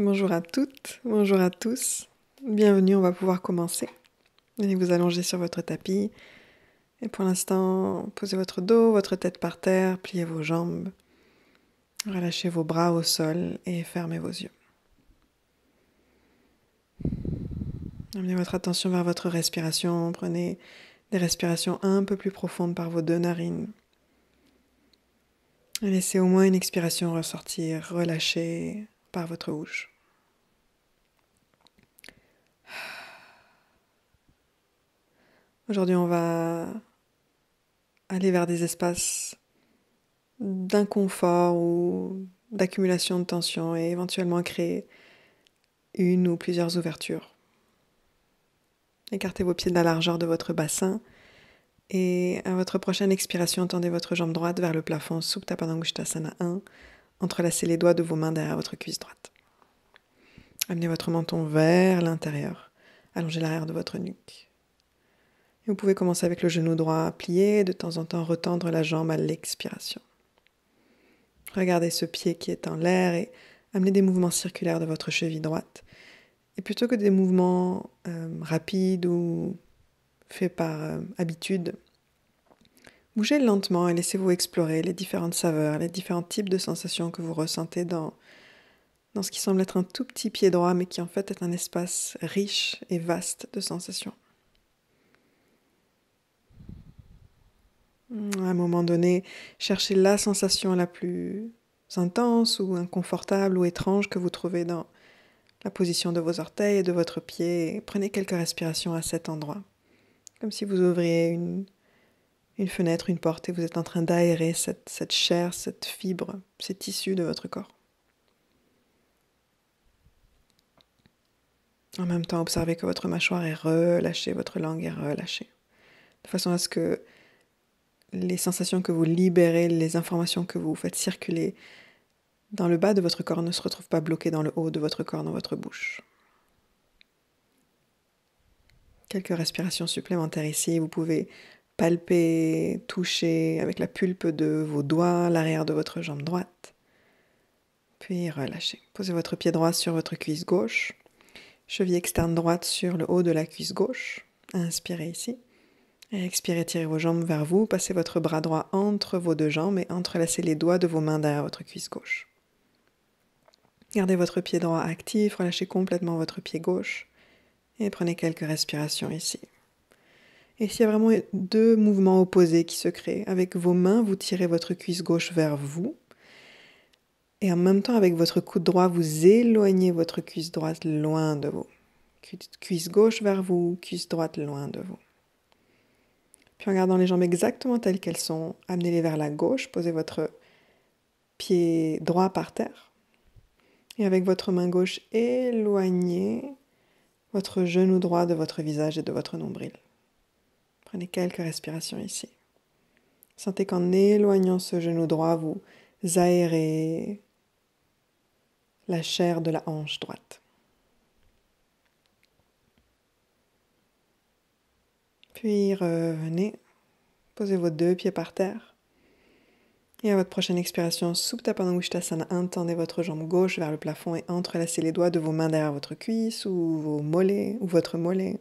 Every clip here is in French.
Bonjour à toutes, bonjour à tous. Bienvenue, on va pouvoir commencer. Allez vous allonger sur votre tapis. Et pour l'instant, posez votre dos, votre tête par terre, pliez vos jambes. Relâchez vos bras au sol et fermez vos yeux. Amenez votre attention vers votre respiration. Prenez des respirations un peu plus profondes par vos deux narines. Et laissez au moins une expiration ressortir, relâchée par votre bouche. Aujourd'hui, on va aller vers des espaces d'inconfort ou d'accumulation de tension et éventuellement créer une ou plusieurs ouvertures. Écartez vos pieds de la largeur de votre bassin et à votre prochaine expiration, tendez votre jambe droite vers le plafond, Supta Padangusthasana 1, entrelacez les doigts de vos mains derrière votre cuisse droite. Amenez votre menton vers l'intérieur, allongez l'arrière de votre nuque. Et vous pouvez commencer avec le genou droit plié et de temps en temps retendre la jambe à l'expiration. Regardez ce pied qui est en l'air et amenez des mouvements circulaires de votre cheville droite. Et plutôt que des mouvements rapides ou faits par habitude, bougez lentement et laissez-vous explorer les différentes saveurs, les différents types de sensations que vous ressentez dans ce qui semble être un tout petit pied droit, mais qui en fait est un espace riche et vaste de sensations. À un moment donné, cherchez la sensation la plus intense ou inconfortable ou étrange que vous trouvez dans la position de vos orteils et de votre pied. Et prenez quelques respirations à cet endroit, comme si vous ouvriez une fenêtre, une porte et vous êtes en train d'aérer cette chair, cette fibre, ces tissus de votre corps. En même temps, observez que votre mâchoire est relâchée, votre langue est relâchée, de façon à ce que les sensations que vous libérez, les informations que vous faites circuler dans le bas de votre corps ne se retrouvent pas bloquées dans le haut de votre corps, dans votre bouche. Quelques respirations supplémentaires ici. Vous pouvez palper, toucher avec la pulpe de vos doigts l'arrière de votre jambe droite. Puis relâchez. Posez votre pied droit sur votre cuisse gauche. Cheville externe droite sur le haut de la cuisse gauche. Inspirez ici. Et expirez, tirez vos jambes vers vous. Passez votre bras droit entre vos deux jambes et entrelacez les doigts de vos mains derrière votre cuisse gauche. Gardez votre pied droit actif, relâchez complètement votre pied gauche et prenez quelques respirations ici. Et s'il y a vraiment deux mouvements opposés qui se créent, avec vos mains, vous tirez votre cuisse gauche vers vous et en même temps, avec votre coude droit, vous éloignez votre cuisse droite loin de vous. Cuisse gauche vers vous, cuisse droite loin de vous. Puis en gardant les jambes exactement telles qu'elles sont, amenez-les vers la gauche, posez votre pied droit par terre. Et avec votre main gauche, éloignez votre genou droit de votre visage et de votre nombril. Prenez quelques respirations ici. Sentez qu'en éloignant ce genou droit, vous aérez la chair de la hanche droite. Puis revenez, posez vos deux pieds par terre. Et à votre prochaine expiration, Supta Padangusthasana 1, tendez votre jambe gauche vers le plafond et entrelacez les doigts de vos mains derrière votre cuisse ou vos mollets ou votre mollet.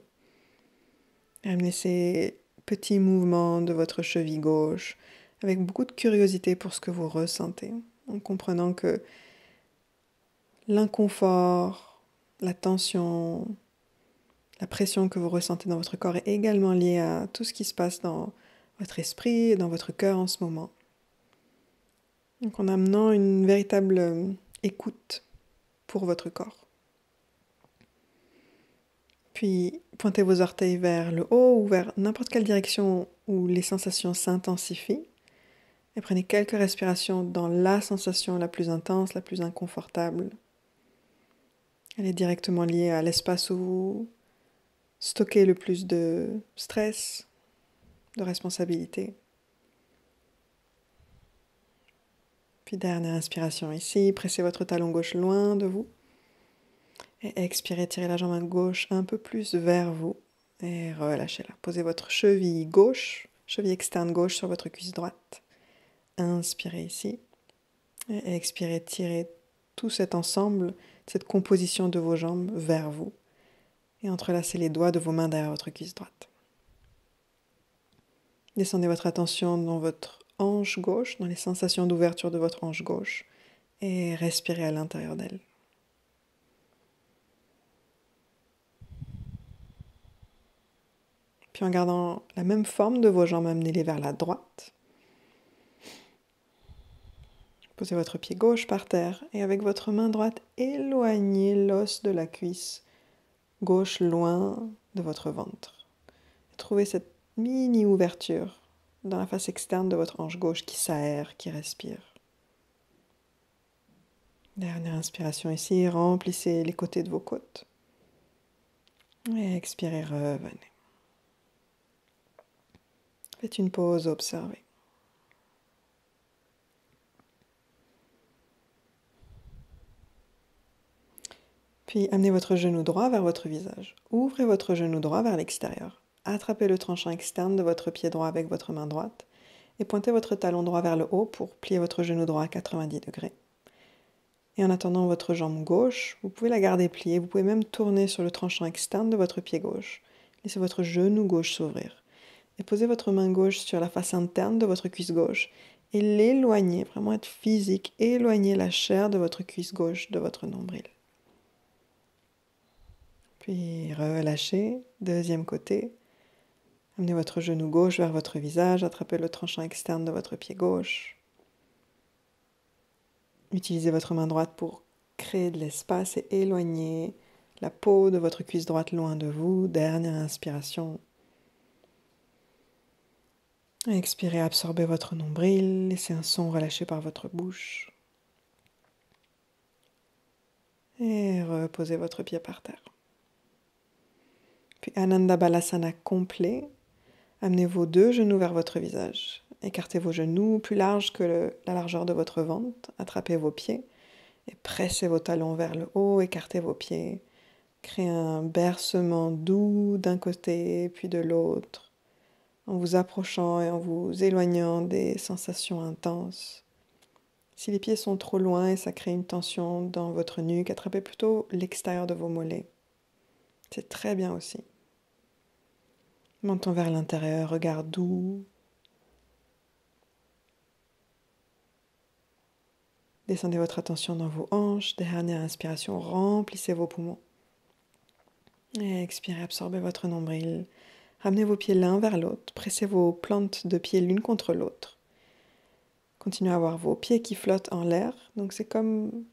Amenez ces petits mouvements de votre cheville gauche avec beaucoup de curiosité pour ce que vous ressentez, en comprenant que l'inconfort, la tension, la pression que vous ressentez dans votre corps est également liée à tout ce qui se passe dans votre esprit et dans votre cœur en ce moment. Donc en amenant une véritable écoute pour votre corps. Puis pointez vos orteils vers le haut ou vers n'importe quelle direction où les sensations s'intensifient. Et prenez quelques respirations dans la sensation la plus intense, la plus inconfortable. Elle est directement liée à l'espace où vous stockez le plus de stress, de responsabilité. Puis dernière inspiration ici, pressez votre talon gauche loin de vous. Et expirez, tirez la jambe gauche un peu plus vers vous. Et relâchez-la. Posez votre cheville gauche, cheville externe gauche sur votre cuisse droite. Inspirez ici. Et expirez, tirez tout cet ensemble, cette composition de vos jambes vers vous. Et entrelacez les doigts de vos mains derrière votre cuisse droite. Descendez votre attention dans votre hanche gauche, dans les sensations d'ouverture de votre hanche gauche, et respirez à l'intérieur d'elle. Puis en gardant la même forme de vos jambes, amenez-les vers la droite. Posez votre pied gauche par terre et avec votre main droite, éloignez l'os de la cuisse gauche loin de votre ventre. Trouvez cette mini ouverture dans la face externe de votre hanche gauche qui s'aère, qui respire. Dernière inspiration ici, remplissez les côtés de vos côtes. Et expirez, revenez. Faites une pause, observez. Puis amenez votre genou droit vers votre visage. Ouvrez votre genou droit vers l'extérieur. Attrapez le tranchant externe de votre pied droit avec votre main droite et pointez votre talon droit vers le haut pour plier votre genou droit à 90 degrés. Et en attendant votre jambe gauche, vous pouvez la garder pliée. Vous pouvez même tourner sur le tranchant externe de votre pied gauche. Laissez votre genou gauche s'ouvrir. Et posez votre main gauche sur la face interne de votre cuisse gauche et l'éloignez, vraiment être physique, éloignez la chair de votre cuisse gauche de votre nombril. Puis relâchez, deuxième côté. Amenez votre genou gauche vers votre visage, attrapez le tranchant externe de votre pied gauche. Utilisez votre main droite pour créer de l'espace et éloigner la peau de votre cuisse droite loin de vous. Dernière inspiration. Expirez, absorbez votre nombril, laissez un son relâché par votre bouche. Et reposez votre pied par terre. Puis Ananda Balasana complet. Amenez vos deux genoux vers votre visage. Écartez vos genoux plus larges que la largeur de votre ventre. Attrapez vos pieds et pressez vos talons vers le haut. Écartez vos pieds. Créez un bercement doux d'un côté puis de l'autre, en vous approchant et en vous éloignant des sensations intenses. Si les pieds sont trop loin et ça crée une tension dans votre nuque, attrapez plutôt l'extérieur de vos mollets. C'est très bien aussi. Menton vers l'intérieur, regard doux. Descendez votre attention dans vos hanches. Dernière inspiration, remplissez vos poumons. Et expirez, absorbez votre nombril. Ramenez vos pieds l'un vers l'autre. Pressez vos plantes de pieds l'une contre l'autre. Continuez à avoir vos pieds qui flottent en l'air. Donc c'est comme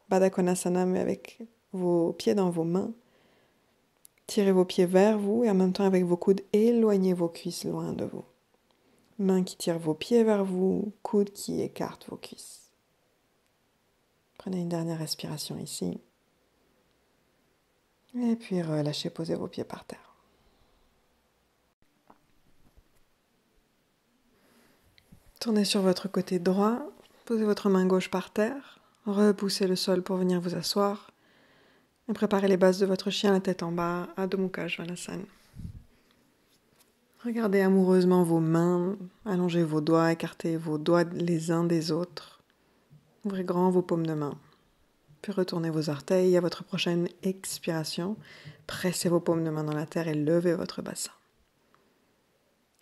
Baddha Konasana mais avec vos pieds dans vos mains. Tirez vos pieds vers vous et en même temps avec vos coudes, éloignez vos cuisses loin de vous. Mains qui tirent vos pieds vers vous, coudes qui écartent vos cuisses. Prenez une dernière respiration ici. Et puis relâchez, posez vos pieds par terre. Tournez sur votre côté droit, posez votre main gauche par terre, repoussez le sol pour venir vous asseoir. Et préparez les bases de votre chien, la tête en bas, Adho Mukha Svanasana. Regardez amoureusement vos mains, allongez vos doigts, écartez vos doigts les uns des autres. Ouvrez grand vos paumes de main. Puis retournez vos orteils à votre prochaine expiration. Pressez vos paumes de main dans la terre et levez votre bassin.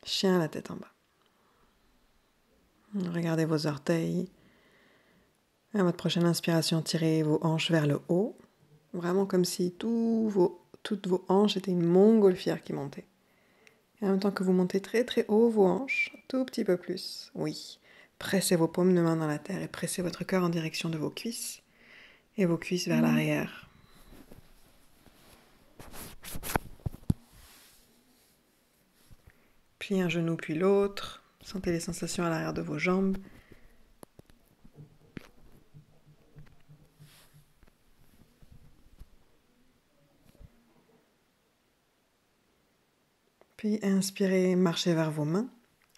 Chien, la tête en bas. Regardez vos orteils. À votre prochaine inspiration, tirez vos hanches vers le haut. Vraiment comme si toutes vos hanches étaient une montgolfière qui montait. Et en même temps que vous montez très très haut vos hanches, tout petit peu plus. Oui, pressez vos paumes de main dans la terre et pressez votre cœur en direction de vos cuisses. Et vos cuisses vers l'arrière. Puis un genou puis l'autre. Sentez les sensations à l'arrière de vos jambes. Puis inspirez, marchez vers vos mains.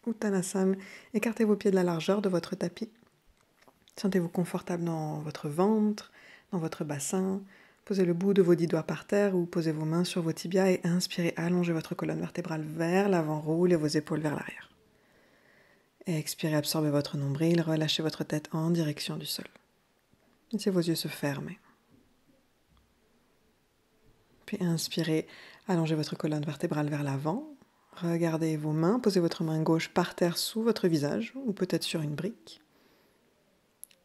Uttanasana, écartez vos pieds de la largeur de votre tapis. Sentez-vous confortable dans votre ventre, dans votre bassin. Posez le bout de vos 10 doigts par terre ou posez vos mains sur vos tibias et inspirez, allongez votre colonne vertébrale vers l'avant, roulez vos épaules vers l'arrière. Et expirez, absorbez votre nombril, relâchez votre tête en direction du sol. Laissez vos yeux se fermer. Puis inspirez, allongez votre colonne vertébrale vers l'avant. Regardez vos mains, posez votre main gauche par terre sous votre visage ou peut-être sur une brique.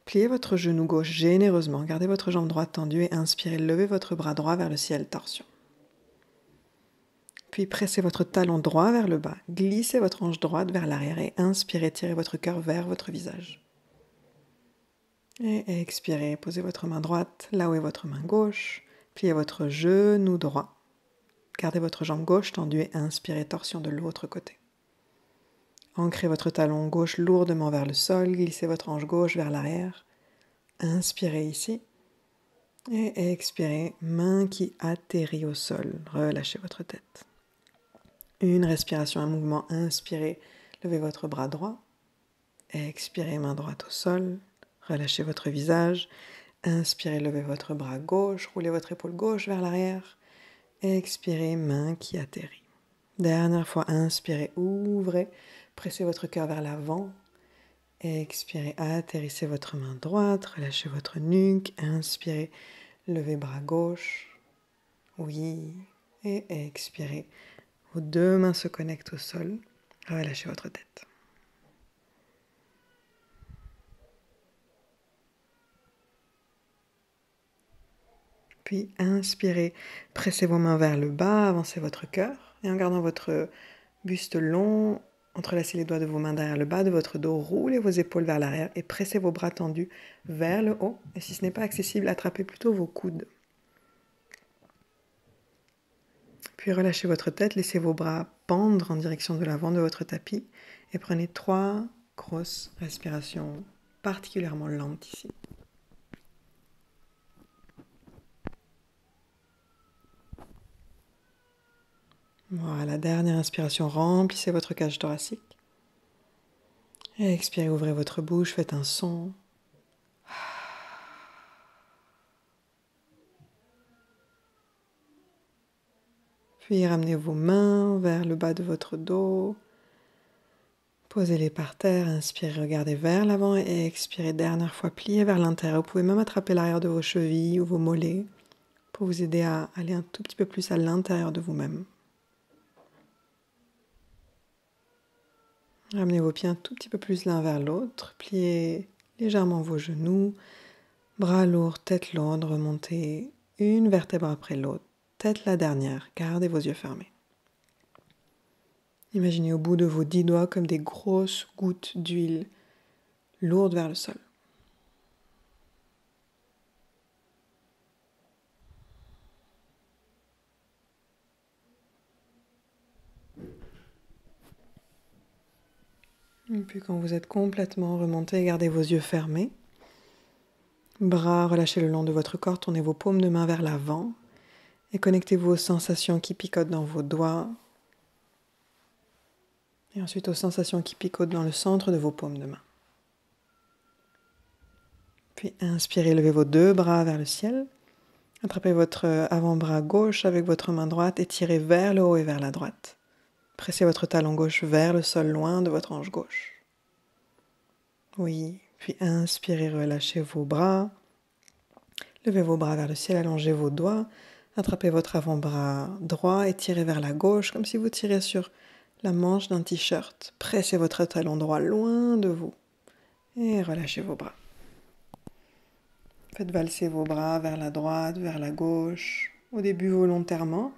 Pliez votre genou gauche généreusement, gardez votre jambe droite tendue et inspirez, levez votre bras droit vers le ciel, torsion. Puis pressez votre talon droit vers le bas, glissez votre hanche droite vers l'arrière et inspirez, tirez votre cœur vers votre visage. Et expirez, posez votre main droite là où est votre main gauche, pliez votre genou droit, gardez votre jambe gauche tendue et inspirez, torsion de l'autre côté. Ancrez votre talon gauche lourdement vers le sol, glissez votre hanche gauche vers l'arrière. Inspirez ici. Et expirez, main qui atterrit au sol. Relâchez votre tête. Une respiration, un mouvement. Inspirez, levez votre bras droit. Expirez, main droite au sol. Relâchez votre visage. Inspirez, levez votre bras gauche. Roulez votre épaule gauche vers l'arrière. Expirez, main qui atterrit. Dernière fois, inspirez, ouvrez. Pressez votre cœur vers l'avant. Expirez, atterrissez votre main droite, relâchez votre nuque. Inspirez, levez bras gauche. Oui. Et expirez. Vos deux mains se connectent au sol. Relâchez votre tête. Puis inspirez, pressez vos mains vers le bas, avancez votre cœur. Et en gardant votre buste long, entrelacez les doigts de vos mains derrière le bas de votre dos, roulez vos épaules vers l'arrière et pressez vos bras tendus vers le haut. Et si ce n'est pas accessible, attrapez plutôt vos coudes. Puis relâchez votre tête, laissez vos bras pendre en direction de l'avant de votre tapis et prenez 3 grosses respirations particulièrement lentes ici. Voilà, dernière inspiration, remplissez votre cage thoracique. Et expirez, ouvrez votre bouche, faites un son. Puis ramenez vos mains vers le bas de votre dos. Posez-les par terre, inspirez, regardez vers l'avant et expirez, dernière fois, pliez vers l'intérieur. Vous pouvez même attraper l'arrière de vos chevilles ou vos mollets pour vous aider à aller un tout petit peu plus à l'intérieur de vous-même. Ramenez vos pieds un tout petit peu plus l'un vers l'autre, pliez légèrement vos genoux, bras lourds, tête lourde, remontez une vertèbre après l'autre, tête la dernière, gardez vos yeux fermés. Imaginez au bout de vos 10 doigts comme des grosses gouttes d'huile lourdes vers le sol. Et puis quand vous êtes complètement remonté, gardez vos yeux fermés. Bras relâchés le long de votre corps, tournez vos paumes de main vers l'avant et connectez-vous aux sensations qui picotent dans vos doigts. Et ensuite aux sensations qui picotent dans le centre de vos paumes de main. Puis inspirez, levez vos 2 bras vers le ciel. Attrapez votre avant-bras gauche avec votre main droite et tirez vers le haut et vers la droite. Pressez votre talon gauche vers le sol, loin de votre hanche gauche. Oui, puis inspirez, relâchez vos bras. Levez vos bras vers le ciel, allongez vos doigts. Attrapez votre avant-bras droit et tirez vers la gauche, comme si vous tirez sur la manche d'un t-shirt. Pressez votre talon droit loin de vous et relâchez vos bras. Faites valser vos bras vers la droite, vers la gauche, au début volontairement.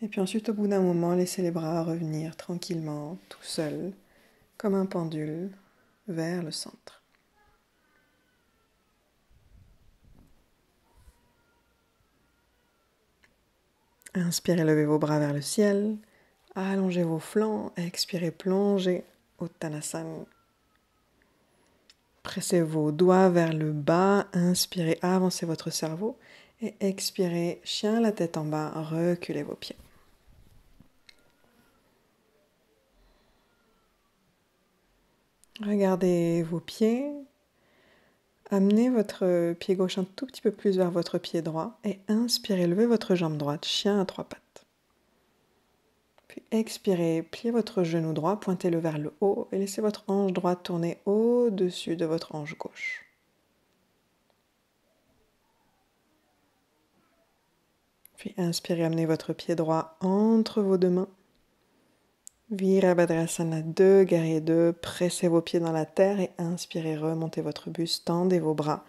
Et puis ensuite, au bout d'un moment, laissez les bras revenir tranquillement, tout seuls, comme un pendule, vers le centre. Inspirez, levez vos bras vers le ciel, allongez vos flancs, expirez, plongez Uttanasana. Pressez vos doigts vers le bas, inspirez, avancez votre cerveau et expirez, chien la tête en bas, reculez vos pieds. Regardez vos pieds, amenez votre pied gauche un tout petit peu plus vers votre pied droit et inspirez, levez votre jambe droite, chien à 3 pattes. Puis expirez, pliez votre genou droit, pointez-le vers le haut et laissez votre hanche droite tourner au-dessus de votre hanche gauche. Puis inspirez, amenez votre pied droit entre vos deux mains. Virabhadrasana 2, guerrier 2, pressez vos pieds dans la terre et inspirez, remontez votre buste, tendez vos bras,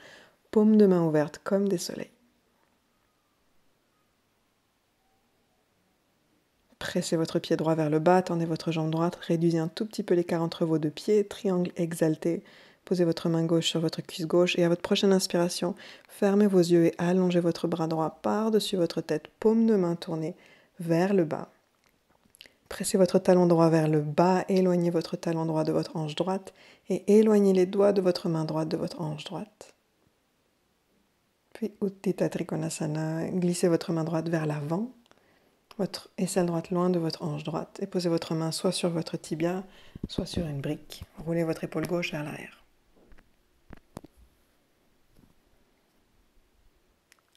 paumes de main ouvertes comme des soleils. Pressez votre pied droit vers le bas, tendez votre jambe droite, réduisez un tout petit peu l'écart entre vos deux pieds, triangle exalté. Posez votre main gauche sur votre cuisse gauche et à votre prochaine inspiration, fermez vos yeux et allongez votre bras droit par-dessus votre tête, paume de main tournée vers le bas. Pressez votre talon droit vers le bas, éloignez votre talon droit de votre hanche droite et éloignez les doigts de votre main droite de votre hanche droite. Puis Utthita Trikonasana, glissez votre main droite vers l'avant, votre aisselle droite loin de votre hanche droite et posez votre main soit sur votre tibia, soit sur une brique. Roulez votre épaule gauche vers l'arrière.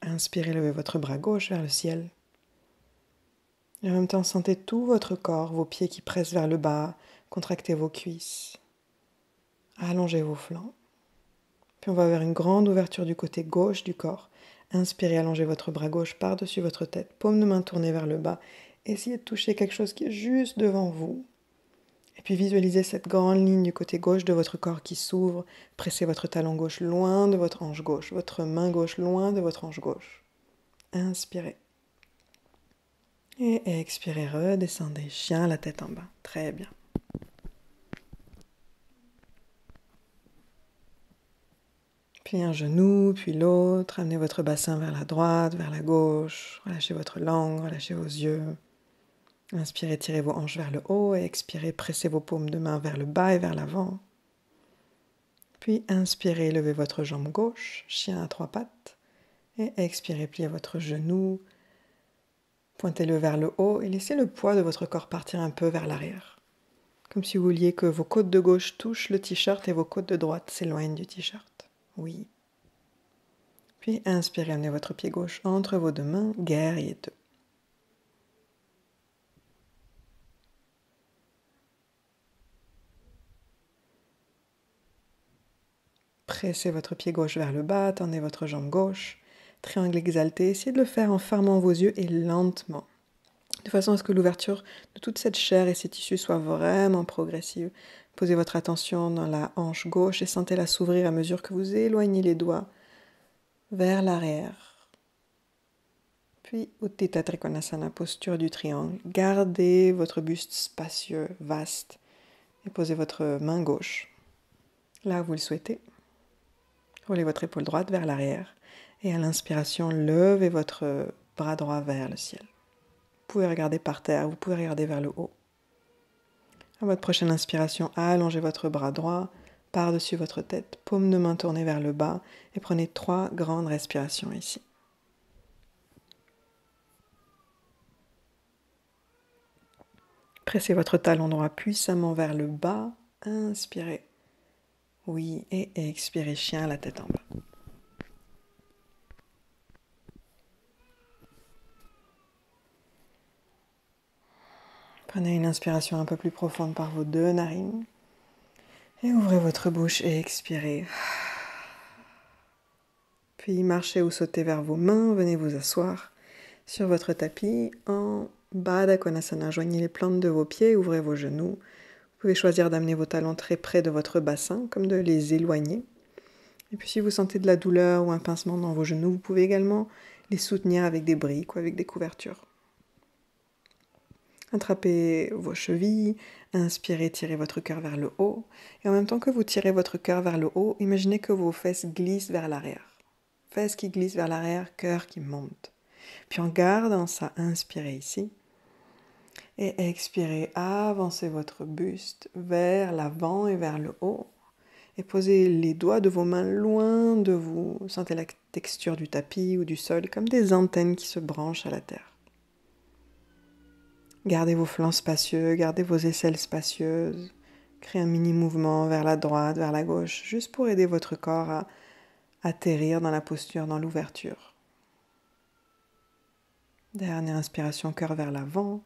Inspirez, levez votre bras gauche vers le ciel. Et en même temps, sentez tout votre corps, vos pieds qui pressent vers le bas, contractez vos cuisses, allongez vos flancs. Puis on va vers une grande ouverture du côté gauche du corps. Inspirez, allongez votre bras gauche par-dessus votre tête, paume de main tournée vers le bas. Essayez de toucher quelque chose qui est juste devant vous. Et puis visualisez cette grande ligne du côté gauche de votre corps qui s'ouvre. Pressez votre talon gauche loin de votre hanche gauche, votre main gauche loin de votre hanche gauche. Inspirez. Et expirez, redescendez, chien, la tête en bas. Très bien. Puis un genou, puis l'autre. Amenez votre bassin vers la droite, vers la gauche. Relâchez votre langue, relâchez vos yeux. Inspirez, tirez vos hanches vers le haut et expirez, pressez vos paumes de main vers le bas et vers l'avant. Puis inspirez, levez votre jambe gauche, chien à trois pattes. Et expirez, pliez votre genou. Pointez-le vers le haut et laissez le poids de votre corps partir un peu vers l'arrière. Comme si vous vouliez que vos côtes de gauche touchent le t-shirt et vos côtes de droite s'éloignent du t-shirt. Oui. Puis inspirez, amenez votre pied gauche entre vos deux mains, guerrier 2. Pressez votre pied gauche vers le bas, tendez votre jambe gauche, triangle exalté, essayez de le faire en fermant vos yeux et lentement, de façon à ce que l'ouverture de toute cette chair et ces tissus soit vraiment progressive. Posez votre attention dans la hanche gauche et sentez-la s'ouvrir à mesure que vous éloignez les doigts vers l'arrière. Puis Utthita Trikonasana, posture du triangle. Gardez votre buste spacieux, vaste, et posez votre main gauche là où vous le souhaitez. Roulez votre épaule droite vers l'arrière et à l'inspiration, levez votre bras droit vers le ciel. Vous pouvez regarder par terre, vous pouvez regarder vers le haut. À votre prochaine inspiration, allongez votre bras droit par-dessus votre tête, paume de main tournée vers le bas et prenez 3 grandes respirations ici. Pressez votre talon droit puissamment vers le bas, inspirez. Oui, et expirez, chien, la tête en bas. Prenez une inspiration un peu plus profonde par vos 2 narines. Et ouvrez votre bouche et expirez. Puis marchez ou sautez vers vos mains, venez vous asseoir sur votre tapis en Baddha Konasana. Joignez les plantes de vos pieds, ouvrez vos genoux. Vous pouvez choisir d'amener vos talons très près de votre bassin, comme de les éloigner. Et puis si vous sentez de la douleur ou un pincement dans vos genoux, vous pouvez également les soutenir avec des briques ou avec des couvertures. Attrapez vos chevilles, inspirez, tirez votre cœur vers le haut. Et en même temps que vous tirez votre cœur vers le haut, imaginez que vos fesses glissent vers l'arrière. Fesses qui glissent vers l'arrière, cœur qui monte. Puis en gardant ça, inspirez ici. Et expirez, avancez votre buste vers l'avant et vers le haut. Et posez les doigts de vos mains loin de vous. Sentez la texture du tapis ou du sol comme des antennes qui se branchent à la terre. Gardez vos flancs spacieux, gardez vos aisselles spacieuses. Créez un mini mouvement vers la droite, vers la gauche, juste pour aider votre corps à atterrir dans la posture, dans l'ouverture. Dernière inspiration, cœur vers l'avant.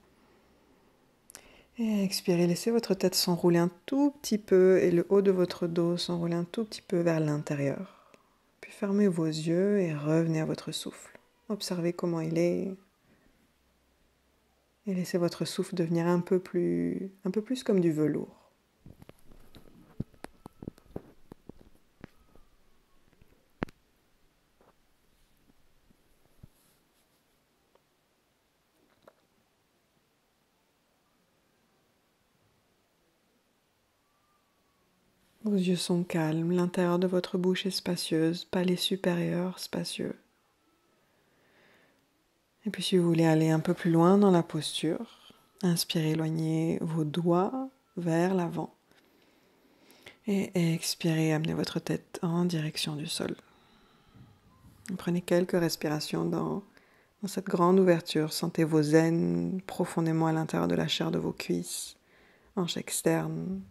Et expirez, laissez votre tête s'enrouler un tout petit peu et le haut de votre dos s'enrouler un tout petit peu vers l'intérieur. Puis fermez vos yeux et revenez à votre souffle. Observez comment il est, Et laissez votre souffle devenir un peu plus comme du velours. Vos yeux sont calmes, l'intérieur de votre bouche est spacieuse, palais supérieur spacieux. Et puis si vous voulez aller un peu plus loin dans la posture, inspirez, éloignez vos doigts vers l'avant. Et expirez, amenez votre tête en direction du sol. Prenez quelques respirations dans cette grande ouverture. Sentez vos aines profondément à l'intérieur de la chair de vos cuisses, hanches externes,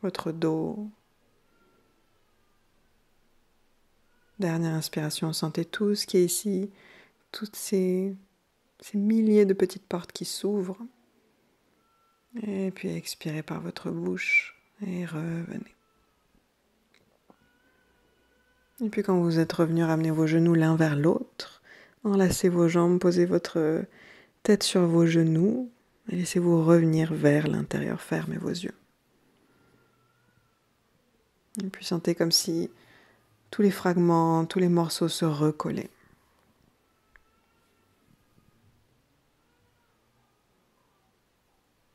votre dos. Dernière inspiration, sentez tout ce qui est ici, toutes ces milliers de petites portes qui s'ouvrent. Et puis expirez par votre bouche et revenez. Et puis quand vous êtes revenu, ramenez vos genoux l'un vers l'autre. Enlacez vos jambes, posez votre tête sur vos genoux et laissez-vous revenir vers l'intérieur. Fermez vos yeux. Et puis sentez comme si tous les fragments, tous les morceaux se recollaient.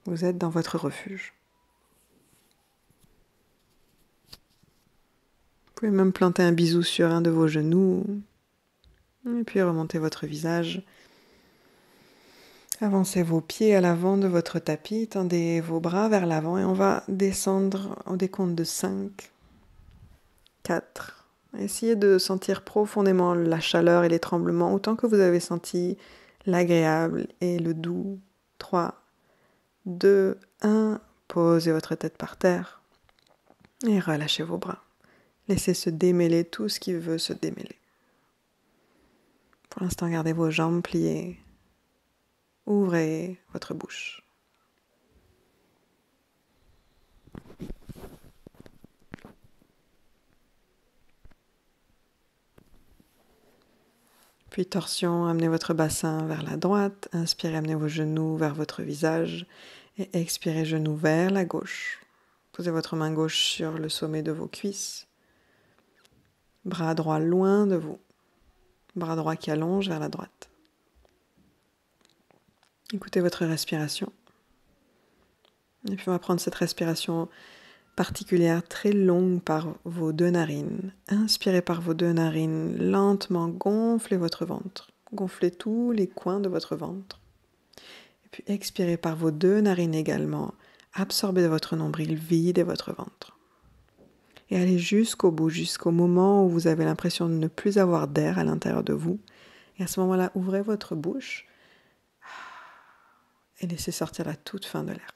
Vous êtes dans votre refuge. Vous pouvez même planter un bisou sur un de vos genoux et puis remonter votre visage. Avancez vos pieds à l'avant de votre tapis, tendez vos bras vers l'avant et on va descendre au décompte de 5, 4. Essayez de sentir profondément la chaleur et les tremblements autant que vous avez senti l'agréable et le doux. 3, 2, 1. Posez votre tête par terre et relâchez vos bras. Laissez se démêler tout ce qui veut se démêler. Pour l'instant, gardez vos jambes pliées. Ouvrez votre bouche. Puis torsion, amenez votre bassin vers la droite. Inspirez, amenez vos genoux vers votre visage. Et expirez, genoux vers la gauche. Posez votre main gauche sur le sommet de vos cuisses. Bras droit loin de vous. Bras droit qui allonge vers la droite. Écoutez votre respiration. Et puis on va prendre cette respiration particulière, très longue par vos deux narines. Inspirez par vos deux narines, lentement gonflez votre ventre. Gonflez tous les coins de votre ventre. Et puis expirez par vos deux narines également. Absorbez votre nombril, videz votre ventre. Et allez jusqu'au bout, jusqu'au moment où vous avez l'impression de ne plus avoir d'air à l'intérieur de vous. Et à ce moment-là, ouvrez votre bouche et laissez sortir la toute fin de l'air.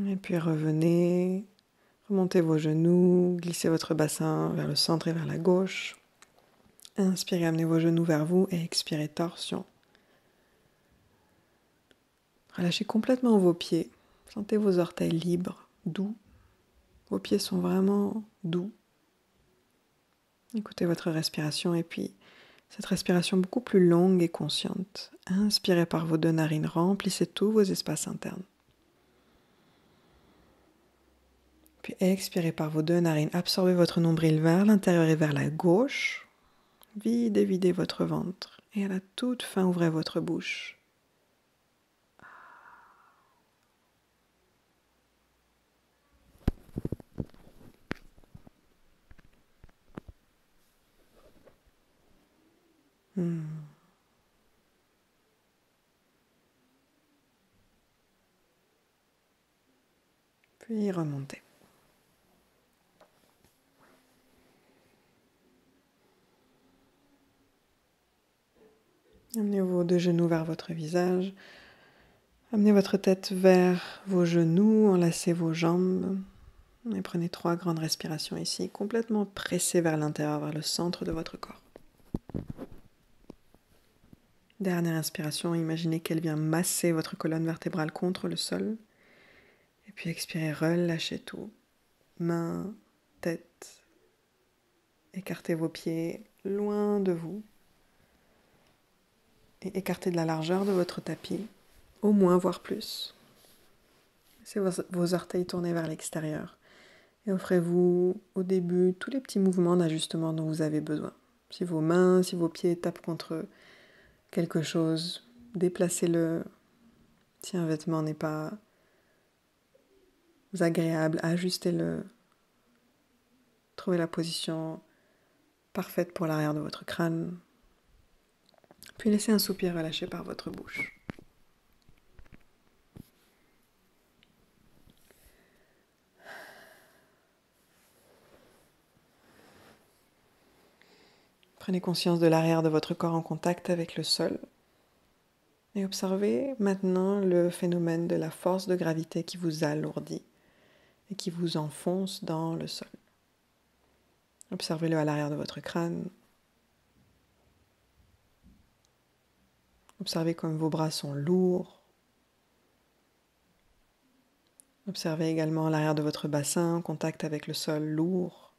Et puis revenez, remontez vos genoux, glissez votre bassin vers le centre et vers la gauche. Inspirez, amenez vos genoux vers vous et expirez, torsion. Relâchez complètement vos pieds. Sentez vos orteils libres, doux. Vos pieds sont vraiment doux. Écoutez votre respiration et puis cette respiration beaucoup plus longue et consciente. Inspirez par vos deux narines, remplissez tous vos espaces internes. Puis expirez par vos deux narines, absorbez votre nombril vers l'intérieur et vers la gauche. Videz votre ventre. Et à la toute fin, ouvrez votre bouche. Puis remontez. Amenez vos deux genoux vers votre visage. Amenez votre tête vers vos genoux, enlacez vos jambes. Et prenez 3 grandes respirations ici, complètement pressées vers l'intérieur, vers le centre de votre corps. Dernière inspiration, imaginez qu'elle vient masser votre colonne vertébrale contre le sol. Et puis expirez, relâchez tout. Mains, tête. Écartez vos pieds loin de vous. Et écartez de la largeur de votre tapis, au moins, voire plus. Laissez vos orteils tournés vers l'extérieur. Et offrez-vous au début tous les petits mouvements d'ajustement dont vous avez besoin. Si vos mains, si vos pieds tapent contre quelque chose, déplacez-le. Si un vêtement n'est pas agréable, ajustez-le. Trouvez la position parfaite pour l'arrière de votre crâne. Puis laissez un soupir relâché par votre bouche. Prenez conscience de l'arrière de votre corps en contact avec le sol. Et observez maintenant le phénomène de la force de gravité qui vous alourdit et qui vous enfonce dans le sol. Observez-le à l'arrière de votre crâne. Observez comme vos bras sont lourds. Observez également l'arrière de votre bassin en contact avec le sol lourd.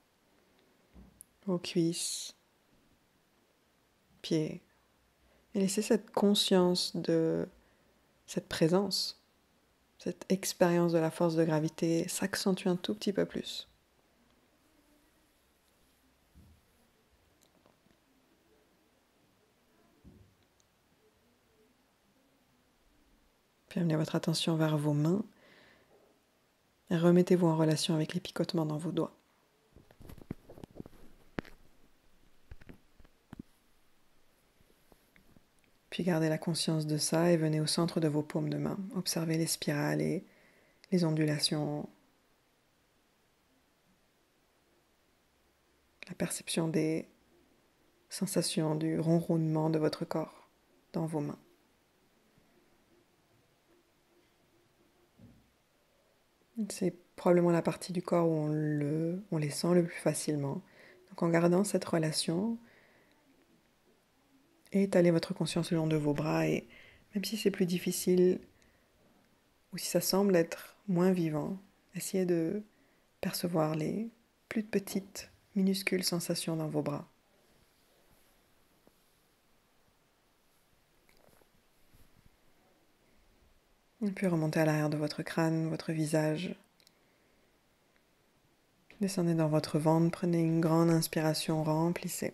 Vos cuisses, pieds. Et laissez cette conscience de cette présence, cette expérience de la force de gravité s'accentuer un tout petit peu plus. Puis amenez votre attention vers vos mains et remettez-vous en relation avec les picotements dans vos doigts. Puis gardez la conscience de ça et venez au centre de vos paumes de main. Observez les spirales et les ondulations, la perception des sensations du ronronnement de votre corps dans vos mains. C'est probablement la partie du corps où on les sent le plus facilement. Donc en gardant cette relation, étalez votre conscience le long de vos bras et même si c'est plus difficile ou si ça semble être moins vivant, essayez de percevoir les plus petites, minuscules sensations dans vos bras. Et puis remontez à l'arrière de votre crâne, votre visage. Descendez dans votre ventre, prenez une grande inspiration, remplissez.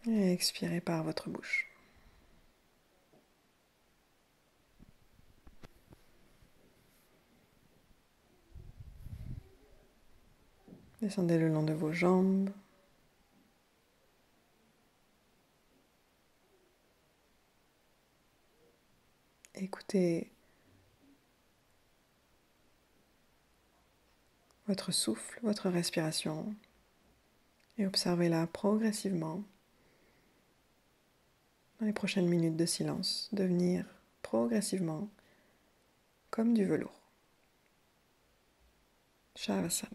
Et expirez par votre bouche. Descendez le long de vos jambes. Écoutez votre souffle, votre respiration et observez-la progressivement dans les prochaines minutes de silence devenir progressivement comme du velours. Shavasana.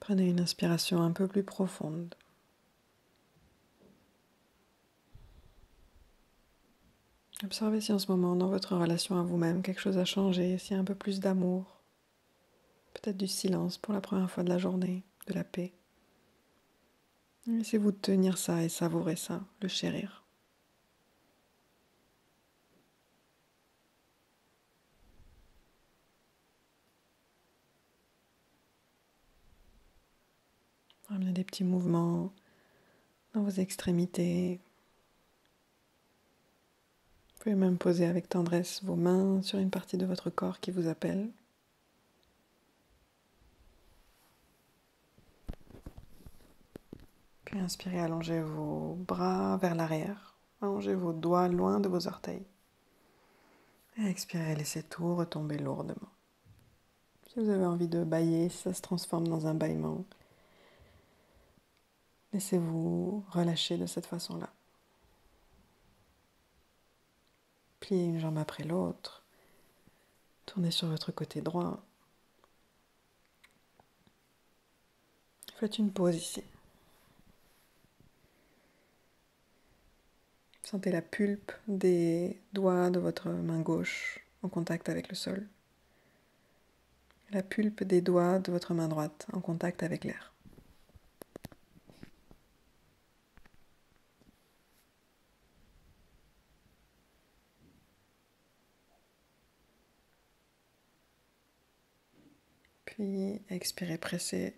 Prenez une inspiration un peu plus profonde. Observez si en ce moment, dans votre relation à vous-même, quelque chose a changé, s'il y a un peu plus d'amour, peut-être du silence pour la première fois de la journée, de la paix. Laissez-vous tenir ça et savourer ça, le chérir. Ramenez des petits mouvements dans vos extrémités. Vous pouvez même poser avec tendresse vos mains sur une partie de votre corps qui vous appelle. Puis inspirez, allongez vos bras vers l'arrière. Allongez vos doigts loin de vos orteils. Et expirez, laissez tout retomber lourdement. Si vous avez envie de bâiller, ça se transforme dans un bâillement. Laissez-vous relâcher de cette façon-là. Pliez une jambe après l'autre. Tournez sur votre côté droit. Faites une pause ici. Sentez la pulpe des doigts de votre main gauche en contact avec le sol. La pulpe des doigts de votre main droite en contact avec l'air. Puis expirez, pressez.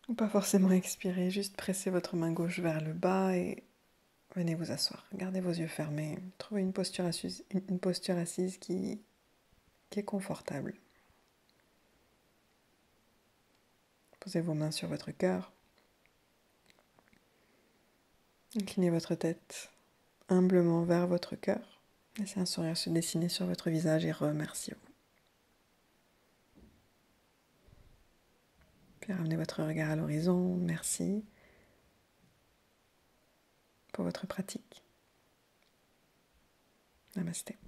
Ou pas forcément expirer, juste pressez votre main gauche vers le bas et venez vous asseoir. Gardez vos yeux fermés. Trouvez une posture assise qui est confortable. Posez vos mains sur votre cœur. Inclinez votre tête humblement vers votre cœur. Laissez un sourire se dessiner sur votre visage et remerciez-vous. Puis ramenez votre regard à l'horizon. Merci pour votre pratique. Namasté.